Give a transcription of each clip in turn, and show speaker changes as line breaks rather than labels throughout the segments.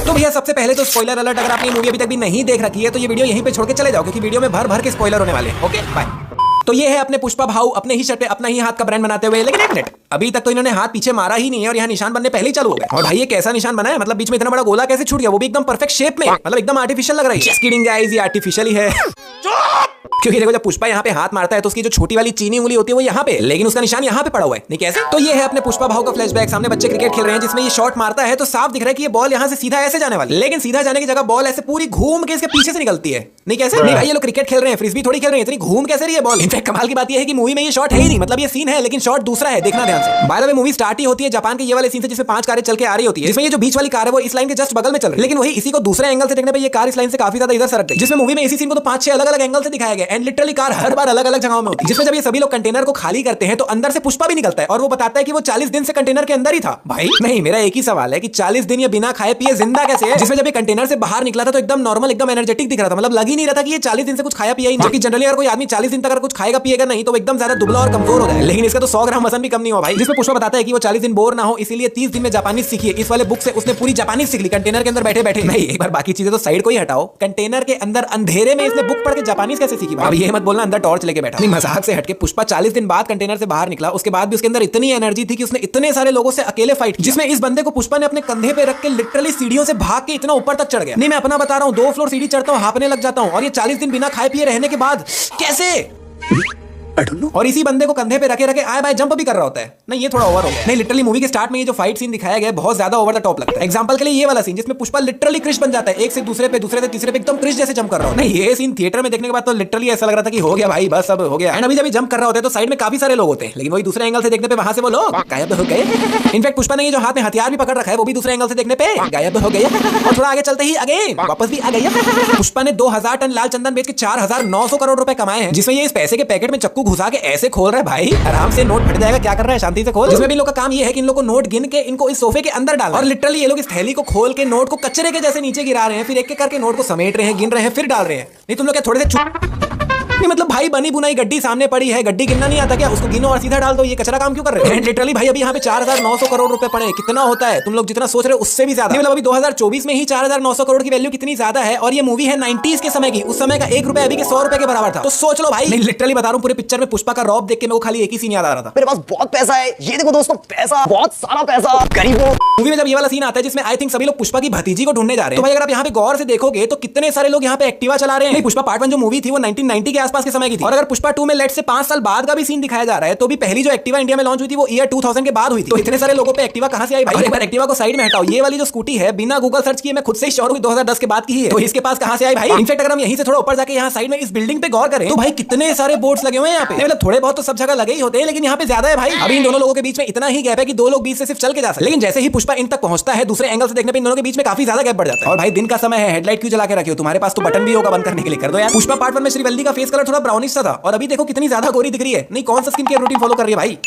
तो भैया सबसे पहले तो स्पॉइलर अलर्ट, अगर आपने मूवी अभी तक भी नहीं देख रखी है तो ये वीडियो यहीं पे छोड़ के चले जाओ, क्योंकि वीडियो में भर भर के स्पॉइलर होने वाले हैं। Okay bye. तो ये है अपने पुष्पा भाऊ अपने ही शर्ट पे अपना ही हाथ का ब्रांड बनाते हुए, लेकिन एक मिनट, अभी तक तो इन्होंने हाथ पीछे मारा ही नहीं है और यहाँ निशान बनने पहले ही चालू हो गए। और भाई ये कैसा निशान बना है, मतलब बीच में इतना बड़ा गोला कैसे छूट गया, वो भी एकदम परफेक्ट शेप में, मतलब एकदम आर्टिफिशियल लग रही है। जस्ट किडिंग गाइस, ये आर्टिफिशियल ही है। क्योंकि देखो जब पुष्पा यहाँ पे हाथ मारता है तो उसकी जो छोटी वाली चीनी उंगली होती है वो यहाँ पे, लेकिन उसका निशान यहाँ पे पड़ा हुआ है। नहीं कैसे? तो ये है अपने पुष्पा भाऊ का फ्लैशबैक। सामने बच्चे क्रिकेट खेल रहे हैं जिसमें ये शॉट मारता है तो साफ दिख रहा है कि ये बॉल यहाँ से सीधा ऐसे जाने वाली, लेकिन सीधा जाने की जगह बॉल ऐसे पूरी घूम के इसके पीछे से निकलती है। नहीं कैसे? नहीं भाई ये लोग क्रिकेट खेल रहे हैं, फ्रिस्बी थोड़ी खेल रहे हैं, इतनी घूम कैसे रही है बॉल। इनफैक्ट कमाल की बात ये है कि मूवी में ये शॉट है ही नहीं, मतलब ये सीन है लेकिन शॉट दूसरा है, देखना ध्यान से। By the way movie start ही होती है जापान के ये वाले सीन से जिसमें 5 कारें चल के आ रही होती है, जिसमें ये जो बीच वाली कार है वो इस लाइन के जस्ट बगल में चल रही है, लेकिन वही इसी को दूसरे एंगल से देखने पे ये कार इस लाइन से काफी ज्यादा इधर सरक गई, जिसमें मूवी में इसी सीन को तो 5-6 अलग-अलग एंगल से दिखाया गया एंड लिटरली कार हर बार अलग-अलग जगहों में होती है। जिसमें जब ये सभी लोग कंटेनर को खाली करते हैं तो अंदर से पुष्पा भी निकलता है और वो बताता है कि वो 40 दिन से कंटेनर के अंदर ही था। भाई नहीं, मेरा एक ही सवाल है कि 40 दिन ये बिना खाए पिए जिंदा कैसे है? जिसमें जब ये कंटेनर से बाहर निकला था तो एकदम नॉर्मल एकदम एनर्जेटिक दिख रहा था, मतलब लग ही नहीं रहा था कि ये 40 दिन से कुछ खाया पिया ही नहीं। जबकि जनरली अगर कोई आदमी 40 दिन तक अगर कुछ खाएगा पिएगा नहीं तो एकदम ज्यादा दुबला और कमजोर हो जाए, लेकिन इसका तो 100 ग्राम वजन भी कम नहीं हुआ भाई। जिसमें पुष्पा बताता है कि वो 40 दिन बोर ना हो इसीलिए 30 दिन में जापानी सीखी है। इस वाले बुक से उसने पूरी जापानी सीख ली कंटेनर के अंदर बैठे बैठे। नहीं एक बार बाकी चीजें तो साइड को ही हटाओ, कंटेनर के अंदर अंधेरे में इसने बुक पढ़ के जापानी कैसे सीखी? अब ये मत बोलना अंदर टॉर्च लेके बैठा। नहीं मजाक से हटके पुष्पा 40 दिन बाद कंटेनर से बाहर निकला, उसके बाद भी उसके अंदर इतनी एनर्जी थी कि उसने इतने सारे लोगों से अकेले फाइट की, जिसमें इस बंदे को पुष्पा ने अपने कंधे पे रख के लिटरली सीढ़ियों से भाग के इतना ऊपर तक चढ़ गया। नहीं मैं अपना बता रहा हूँ, 2 फ्लोर सीढ़ी चढ़ता हूँ हांफने लग जाता हूँ, और ये 40 दिन बिना खाए पिए रहने के बाद कैसे? और इसी बंदे को कंधे पे रखे रखे आए बाय जंप भी कर रहा होता है। नहीं ये थोड़ा ओवर हो गया। नहीं लिटरली मूवी के स्टार्ट में ये जो फाइट सीन दिखाया गया है बहुत ज्यादा ओवर द टॉप लगता है। एग्जांपल के लिए ये वाला सीन जिसमें पुष्पा लिटरली कृष्ण बन जाता है, एक से दूसरे पे दूसरे से तीसरे पे एकदम कृष्ण जैसे जंप कर रहा हो। नहीं ये सीन थिएटर में देखने के बाद तो लिटरली ऐसा लग रहा था कि हो गया भाई बस अब हो गया। एंड अभी जब जंप कर रहा होता है तो साइड में काफी सारे लोग होते हैं, लेकिन वही दूसरे एंगल से देखने पे वहां से वो लोग गायब हो गए। इनफैक्ट पुष्पा ने ये जो हाथ में हथियार भी पकड़ रखा है वो भी दूसरे एंगल से देखने पे गायब हो गया। और थोड़ा आगे चलते ही अगेन वापस भी आ गया। पुष्पा ने 2000 टन लाल चंदन बेच के 4900 करोड़ रुपए कमाए हैं, जिसमें ये इस पैसे के पैकेट में चक्कू घुसा के ऐसे खोल रहा है। भाई आराम से नोट फट जाएगा, क्या कर रहा है शांति से खोल। जिसमें भी लोग का काम ये है कि इन लोग को नोट गिन के इनको इस सोफे के अंदर डालना, और लिटरली ये लोग इस थैली को खोल के नोट को कचरे के जैसे नीचे गिरा रहे हैं, फिर एक एक करके नोट को समेट रहे हैं, गिन रहे हैं, फिर डाल रहे हैं। नहीं तुम लोग क्या थोड़े से नहीं मतलब भाई बनी बुनाई गड्डी सामने पड़ी है, गड्डी गिनना नहीं आता क्या? उसको गिनो और सीधा डाल दो, ये कचरा काम क्यों कर रहे हैं? लिटरली भाई अभी यहाँ पे 4900 करोड़ रुपए पड़े, कितना होता है? तुम लोग जितना सोच रहे हो उससे भी ज्यादा। मतलब अभी 2024 में ही 4900 करोड़ की वैल्यू कितनी ज्यादा है, और ये मूवी है 90s के समय की, उस समय का 1 रुपए अभी के 100 रुपए के बराबर था। तो सोच लो भाई। नहीं लिटरली बता रहा हूँ, पूरे पिक्चर में पुष्पा का रॉब देख के मेरे को खाली एक ही सीन याद आ रहा था,
मेरे पास बहुत पैसा है, ये देखो दोस्तों पैसा, बहुत सारा पैसा, गरीबों।
मूवी में जब ये वाला सीन आता है जिसमें आई थिंक सभी लोग पुष्पा की भतीजी को ढूंढने जा रहे हैं, तो भाई अगर आप यहाँ पे गौर से देखोगे तो कितने सारे लोग यहाँ पे एक्टिवा चला रहे हैं। पुष्पा पार्ट 1 जो मूवी थी वो 1990 के आसपास के समय की थी, और अगर पुष्पा 2 में लेट से 5 साल बाद का भी सीन दिखाया जा रहा है तो भी पहली जो एक्टिवा इंडिया में लॉन्च हुई थी वो ईयर 2000 के बाद हुई थी। तो इतने सारे लोगों पे एक्टिवा कहां से आई भाई? एक बार एक्टिवा को साइड में हटाओ, ये वाली जो स्कूटी है बिना गूगल सर्च किए मैं खुद से ही श्योर हूं 2010 के बाद की ही है, तो इसके पास कहां से आई भाई? इनफैक्ट अगर हम यहीं से थोड़ा ऊपर जाके यहाँ साइड में इस बिल्डिंग पे गौर करें तो भाई कितने सारे बोर्ड्स लगे हुए हैं यहाँ पे। मतलब थोड़े बहुत तो सब जगह लगे ही होते हैं, लेकिन यहाँ पे ज्यादा है भाई। अभी इन दोनों लोगों के बीच में इतना ही गैप है कि 2 लोग बीच से सिर्फ चल के जा सकते हैं, लेकिन जैसे ही पुष्पा इन तक पहुंचता है दूसरे एंगल से देखने पे इन दोनों के बीच में काफी ज्यादा गैप बढ़ जाता है। और भाई दिन का समय है, हेडलाइट क्यों जला के रखे हो? तुम्हारे पास तो बटन भी होगा बंद करने के लिए, कर दो यार। पुष्पा पार्ट 1 में श्रीवल्ली का फेस कलर थोड़ा ब्राउनिश सा था, और अभी देखो कितनी ज्यादा गोरी दिख रही है। नहीं कौन सा स्किन केयर रूटीन फॉलो कर रही है भाई?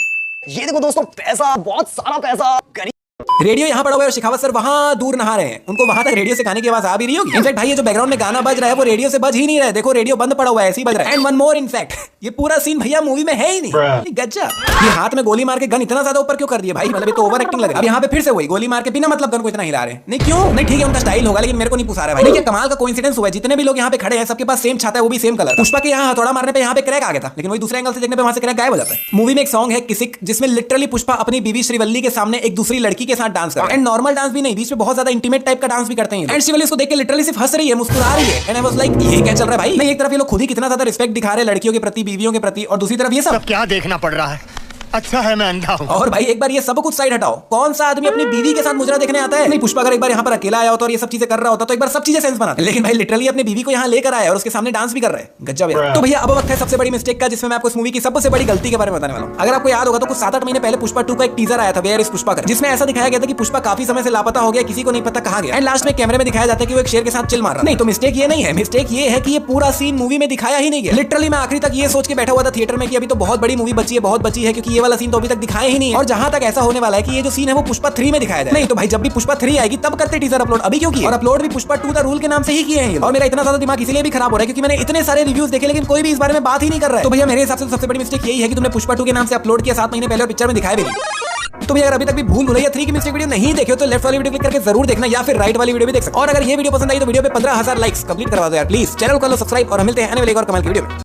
ये देखो दोस्तों पैसा, बहुत सारा पैसा, गरीब।
रेडियो यहाँ पड़ा हुआ है और शिखावत सर वहां दूर नहा रहे हैं, उनको वहां तक रेडियो से गाने की आवाज आ भी रही होगी। इनफैक्ट भाई ये जो बैकग्राउंड में गाना बज रहा है वो रेडियो से बज ही नहीं रहा है, देखो रेडियो बंद पड़ा हुआ है, ऐसे ही बज रहा है। एंड वन मोर इनफैक्ट ये पूरा सीन भैया मूवी में है ही नहीं। गजब। ये हाथ में गोली मार के गन इतना ज्यादा ऊपर क्यों कर दिया भाई? मतलब ये तो ओवर एक्टिंग लग रहा है। अब यहाँ पे फिर से वही गोली मार के बिना मतलब गन को इतना हिला रहे हैं। नहीं क्यों? नहीं ठीक है उनका स्टाइल होगा, लेकिन मेरे को नहीं पूछा रहा है भाई। कमाल का कोइंसिडेंस हुआ है, जितने भी लोग यहाँ पे खड़े हैं सबके पास सेम छाता है, वो भी सेम कलर। पुष्पा के यहाँ हथौड़ा मारने पे यहाँ पे क्रैक आ गया था, लेकिन वही दूसरे एंगल से देखने पे वहां से क्रैक गायब हो जाता है। मूवी में एक सॉन्ग है किसिक, जिसमें लिटरली पुष्पा अपनी बीवी श्रीवल्ली के सामने एक दूसरी लड़की के साथ डांस कर रहा है। एंड नॉर्मल डांस भी नहीं, बीच में बहुत ज्यादा इंटीमेट टाइप का डांस भी करते हैं। एंड श्रीवल्ली इसको देख के लिटरली सिर्फ हंस रही है, मुस्कुरा रही है। एंड आई वाज लाइक ये क्या चल रहा है भाई? नहीं एक तरफ ये लोग खुद ही कितना ज्यादा रिस्पेक्ट दिखा रहे हैं लड़कियों के प्रति, बीवियों के प्रति, और दूसरी तरफ ये सब
क्या देखना पड़ रहा है? अच्छा है मैं अंधा हूं।
और भाई एक बार ये सब कुछ साइड हटाओ, कौन सा आदमी अपनी बीवी के साथ मुजरा देखने आता है? नहीं पुष्पा अगर एक बार यहाँ पर अकेला आया होता और ये सब चीजें कर रहा होता तो एक बार सब चीजें सेंस बनाते, लेकिन भाई लिटरली अपनी बीवी को यहाँ लेकर आया और उसके सामने डांस भी कर रहा है। गजब यार। तो भैया अब वक्त है सबसे बड़ी मिस्टेक का, जिसमें मैं आपको इस मूवी की सबसे बड़ी गलती के बारे में बताने वाला हूँ। अगर आपको याद होगा तो कुछ 7-8 महीने पहले पुष्पा 2 का एक टीजर आया था, वेयर इज पुष्पा का, जिसमें ऐसा दिखाया गया था कि पुष्पा काफी समय से लापता हो गया, किसी को नहीं पता कहाँ गया। एंड लास्ट में कैमरे में दिखाया जाता है कि वो एक शेर के साथ चिल मार रहा है। नहीं तो मिस्टेक ये नहीं है, मिस्टेक ये है कि ये पूरा सीन मूवी में दिखाया ही नहीं गया। लिटरली मैं आखिरी तक ये सोच के बैठा हुआ था थिएटर में कि अभी तो बहुत बड़ी मूवी बची है, बहुत बची है, क्योंकि ये वाला सीन तो अभी तक दिखाया ही नहीं है। और जहां तक ऐसा होने वाला है कि ये जो सीन है वो पुष्पा 3 में दिखाया जाए। नहीं तो भाई जब भी पुष्पा 3 आएगी तब करते टीजर अपलोड, अभी क्यों किए? और अपलोड भी पुष्पा 2 द रूल के नाम से ही किए हैं। और मेरा इतना ज्यादा दिमाग इसीलिए भी खराब हो रहा है क्योंकि मैंने इतने सारे रिव्यूज देखे लेकिन कोई भी इस बारे में बात ही नहीं कर रहा है। तो भैया मेरे हिसाब से सबसे बड़ी मिस्टेक यही है कि तुमने पुष्पा 2 के नाम से अपलोड किया 7 महीने पहले और पिक्चर में दिखाया भी नहीं। तो भी अगर अभी तक भी भूल भुलैया 3 की मिस्टेक वीडियो नहीं देखी हो तो लेफ्ट वाली वीडियो क्लिक करके जरूर देखना, या फिर राइट वाली वीडियो भी देख सकते हो। और अगर ये वीडियो पसंद आई तो वीडियो पे 15,000 लाइक्स कंप्लीट करवा दो यार प्लीज। चैनल को लो सब्सक्राइब और हम मिलते हैं आने वाली एक और कमाल की वीडियो में।